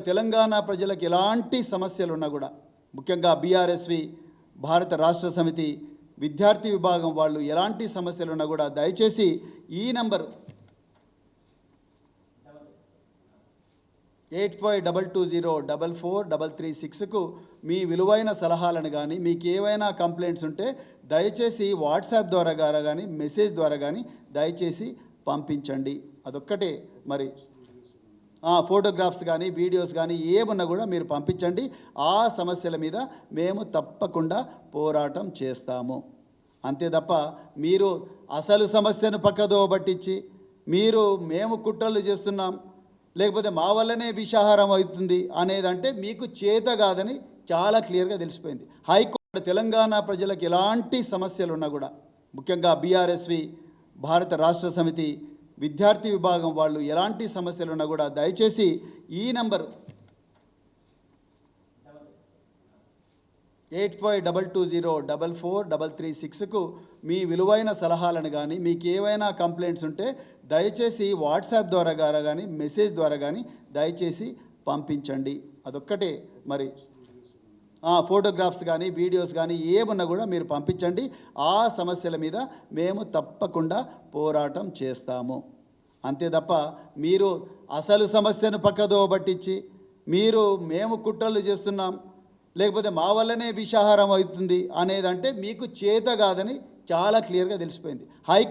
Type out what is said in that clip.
తెలంగాణ ప్రజలకు ఎలాంటి సమస్యలు ఉన్నా కూడా ముఖ్యంగా బీఆర్ఎస్వి భారత రాష్ట్ర సమితి విద్యార్థి విభాగం వాళ్ళు ఎలాంటి సమస్యలు ఉన్నా కూడా దయచేసి ఈ నంబర్ 8522044336కు మీ విలువైన సలహాలను కానీ మీకు ఏవైనా కంప్లైంట్స్ ఉంటే దయచేసి వాట్సాప్ ద్వారా కానీ మెసేజ్ ద్వారా కానీ దయచేసి పంపించండి. అదొక్కటే మరి ఫోటోగ్రాఫ్స్ కానీ వీడియోస్ కానీ ఏమన్నా కూడా మీరు పంపించండి. ఆ సమస్యల మీద మేము తప్పకుండా పోరాటం చేస్తాము. అంతే తప్ప మీరు అసలు సమస్యను పక్కదో పట్టించి మేము కుట్రలు చేస్తున్నాం లేకపోతే మా వల్లనే విషాహారం అవుతుంది అనేదంటే మీకు చేత కాదని చాలా క్లియర్గా తెలిసిపోయింది. హైకోర్టు తెలంగాణ ప్రజలకు ఎలాంటి సమస్యలు ఉన్నా కూడా ముఖ్యంగా బీఆర్ఎస్వి భారత రాష్ట్ర సమితి విద్యార్థి విభాగం వాళ్ళు ఎలాంటి సమస్యలు ఉన్నా కూడా దయచేసి ఈ నంబర్ 8522044336కు మీ విలువైన సలహాలను కానీ మీకు ఏవైనా కంప్లైంట్స్ ఉంటే దయచేసి వాట్సాప్ ద్వారా కానీ మెసేజ్ ద్వారా కానీ దయచేసి పంపించండి. అదొక్కటే మరి ఫోటోగ్రాఫ్స్ కానీ వీడియోస్ కానీ ఏమన్నా కూడా మీరు పంపించండి. ఆ సమస్యల మీద మేము తప్పకుండా పోరాటం చేస్తాము. అంతే తప్ప మీరు అసలు సమస్యను పక్కదో పట్టించి మేము కుట్రలు చేస్తున్నాం లేకపోతే మా వల్లనే విషాహారం అవుతుంది అనేదంటే మీకు చేత కాదని చాలా క్లియర్గా తెలిసిపోయింది. హైకోర్టు